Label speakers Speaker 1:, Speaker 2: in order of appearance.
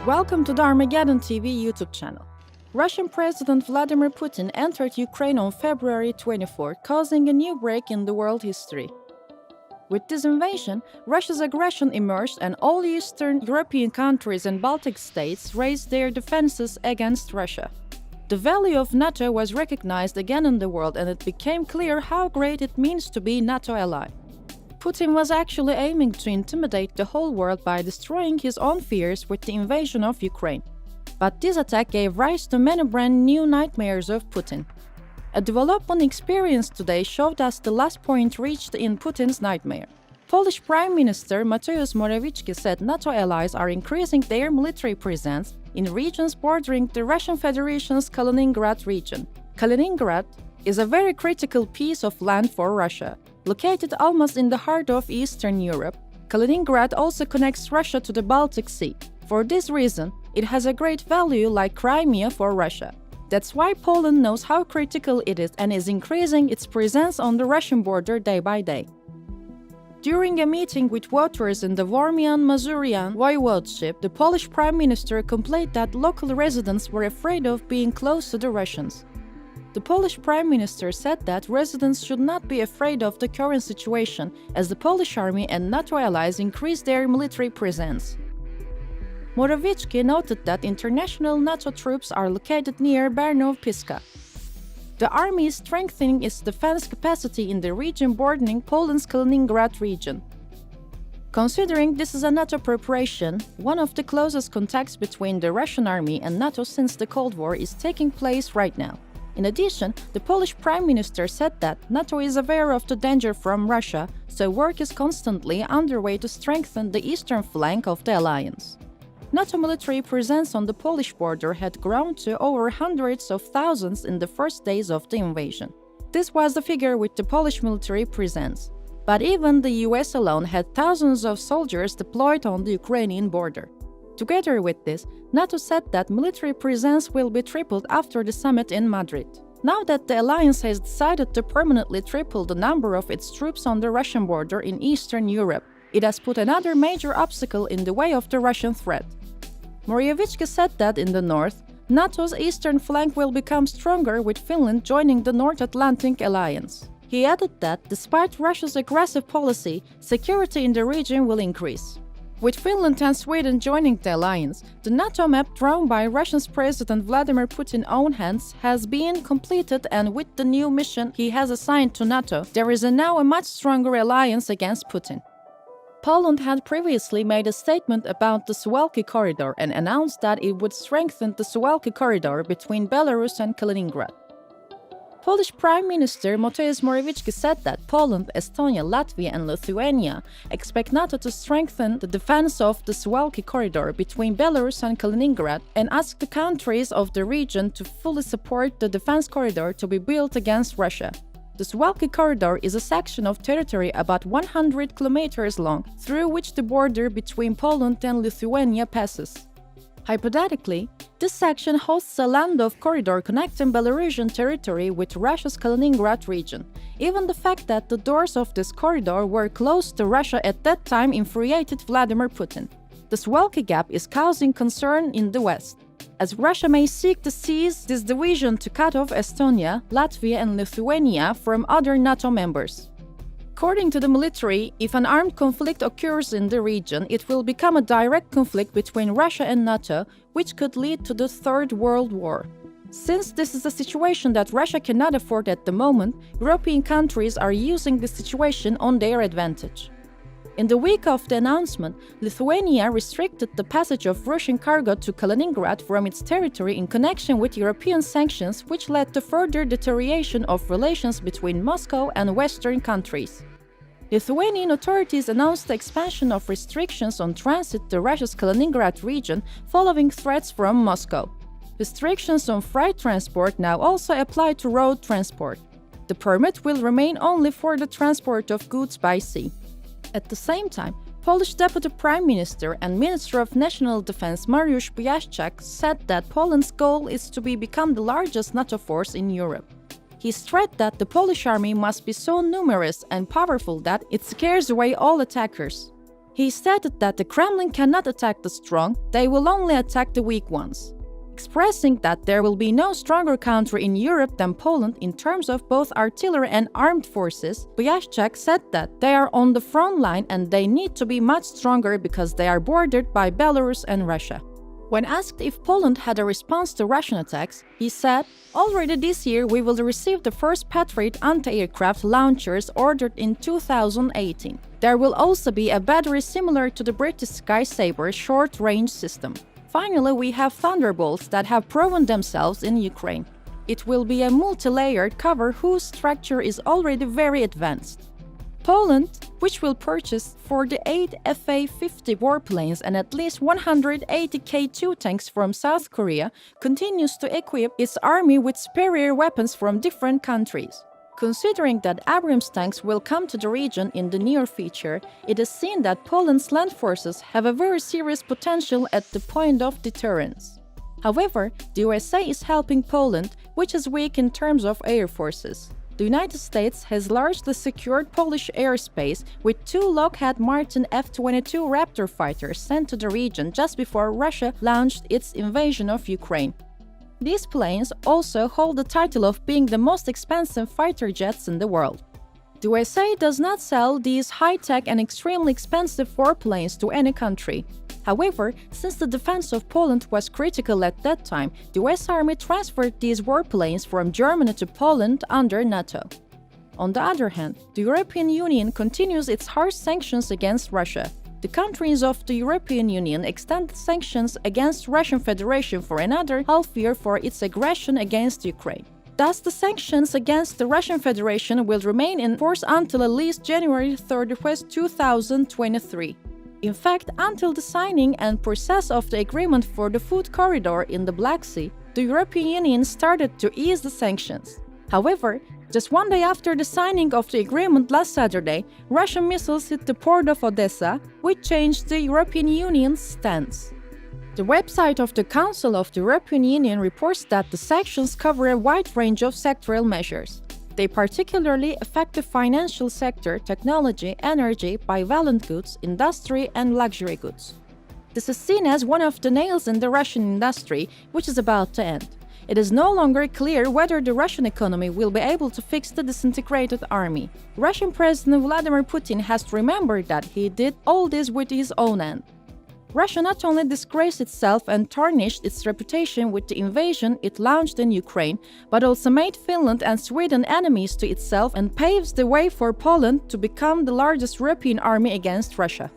Speaker 1: Welcome to the Armageddon TV YouTube channel. Russian President Vladimir Putin entered Ukraine on February 24, causing a new break in the world history. With this invasion, Russia's aggression emerged and all Eastern European countries and Baltic states raised their defenses against Russia. The value of NATO was recognized again in the world, and it became clear how great it means to be NATO ally. Putin was actually aiming to intimidate the whole world by destroying his own fears with the invasion of Ukraine. But this attack gave rise to many brand new nightmares of Putin. A development experience today showed us the last point reached in Putin's nightmare. Polish Prime Minister Mateusz Morawiecki said NATO allies are increasing their military presence in regions bordering the Russian Federation's Kaliningrad region. Kaliningrad is a very critical piece of land for Russia. Located almost in the heart of Eastern Europe, Kaliningrad also connects Russia to the Baltic Sea. For this reason, it has a great value like Crimea for Russia. That's why Poland knows how critical it is and is increasing its presence on the Russian border day by day. During a meeting with voters in the Warmian-Mazurian voivodeship, the Polish Prime Minister complained that local residents were afraid of being close to the Russians. The Polish Prime Minister said that residents should not be afraid of the current situation as the Polish army and NATO allies increase their military presence. Morawiecki noted that international NATO troops are located near Brno-Piska. The army is strengthening its defense capacity in the region bordering Poland's Kaliningrad region. Considering this is a NATO preparation, one of the closest contacts between the Russian army and NATO since the Cold War is taking place right now. In addition, the Polish Prime Minister said that NATO is aware of the danger from Russia, so work is constantly underway to strengthen the eastern flank of the alliance. NATO military presence on the Polish border had grown to over hundreds of thousands in the first days of the invasion. This was the figure with the Polish military presence. But even the US alone had thousands of soldiers deployed on the Ukrainian border. Together with this, NATO said that military presence will be tripled after the summit in Madrid. Now that the alliance has decided to permanently triple the number of its troops on the Russian border in Eastern Europe, it has put another major obstacle in the way of the Russian threat. Morawiecki said that in the north, NATO's eastern flank will become stronger with Finland joining the North Atlantic Alliance. He added that, despite Russia's aggressive policy, security in the region will increase. With Finland and Sweden joining the alliance, the NATO map drawn by Russia's President Vladimir Putin's own hands has been completed, and with the new mission he has assigned to NATO, there is now a much stronger alliance against Putin. Poland had previously made a statement about the Suwalki corridor and announced that it would strengthen the Suwalki corridor between Belarus and Kaliningrad. Polish Prime Minister Mateusz Morawiecki said that Poland, Estonia, Latvia and Lithuania expect NATO to strengthen the defense of the Suwalki corridor between Belarus and Kaliningrad and asked the countries of the region to fully support the defense corridor to be built against Russia. The Suwalki corridor is a section of territory about 100 kilometers long, through which the border between Poland and Lithuania passes. Hypothetically, this section hosts a land-off corridor connecting Belarusian territory with Russia's Kaliningrad region. Even the fact that the doors of this corridor were closed to Russia at that time infuriated Vladimir Putin. The Suwalki gap is causing concern in the West, as Russia may seek to seize this division to cut off Estonia, Latvia and Lithuania from other NATO members. According to the military, if an armed conflict occurs in the region, it will become a direct conflict between Russia and NATO, which could lead to the Third World War. Since this is a situation that Russia cannot afford at the moment, European countries are using this situation on their advantage. In the week of the announcement, Lithuania restricted the passage of Russian cargo to Kaliningrad from its territory in connection with European sanctions, which led to further deterioration of relations between Moscow and Western countries. Lithuanian authorities announced the expansion of restrictions on transit to Russia's Kaliningrad region following threats from Moscow. Restrictions on freight transport now also apply to road transport. The permit will remain only for the transport of goods by sea. At the same time, Polish Deputy Prime Minister and Minister of National Defense Mariusz Błaszczak said that Poland's goal is to become the largest NATO force in Europe. He stressed that the Polish army must be so numerous and powerful that it scares away all attackers. He stated that the Kremlin cannot attack the strong, they will only attack the weak ones. Expressing that there will be no stronger country in Europe than Poland in terms of both artillery and armed forces, Błaszczak said that they are on the front line and they need to be much stronger because they are bordered by Belarus and Russia. When asked if Poland had a response to Russian attacks, he said, "Already this year we will receive the first Patriot anti-aircraft launchers ordered in 2018. There will also be a battery similar to the British Sky Sabre short-range system. Finally, we have Thunderbolts that have proven themselves in Ukraine. It will be a multi-layered cover whose structure is already very advanced." Poland, which will purchase 48 Fa-50 warplanes and at least 180 K2 tanks from South Korea, continues to equip its army with superior weapons from different countries. Considering that Abrams tanks will come to the region in the near future, it is seen that Poland's land forces have a very serious potential at the point of deterrence. However, the USA is helping Poland, which is weak in terms of air forces. The United States has largely secured Polish airspace with 2 Lockheed Martin F-22 Raptor fighters sent to the region just before Russia launched its invasion of Ukraine. These planes also hold the title of being the most expensive fighter jets in the world. The USA does not sell these high-tech and extremely expensive warplanes to any country. However, since the defense of Poland was critical at that time, the US Army transferred these warplanes from Germany to Poland under NATO. On the other hand, the European Union continues its harsh sanctions against Russia. The countries of the European Union extended sanctions against Russian Federation for another half year for its aggression against Ukraine. Thus, the sanctions against the Russian Federation will remain in force until at least January 31, 2023. In fact, until the signing and process of the agreement for the food corridor in the Black Sea, the European Union started to ease the sanctions. However, just one day after the signing of the agreement last Saturday, Russian missiles hit the port of Odessa, which changed the European Union's stance. The website of the Council of the European Union reports that the sanctions cover a wide range of sectoral measures. They particularly affect the financial sector, technology, energy, bivalent goods, industry, and luxury goods. This is seen as one of the nails in the Russian industry, which is about to end. It is no longer clear whether the Russian economy will be able to fix the disintegrated army. Russian President Vladimir Putin has to remember that he did all this with his own hand. Russia not only disgraced itself and tarnished its reputation with the invasion it launched in Ukraine, but also made Finland and Sweden enemies to itself and paves the way for Poland to become the largest European army against Russia.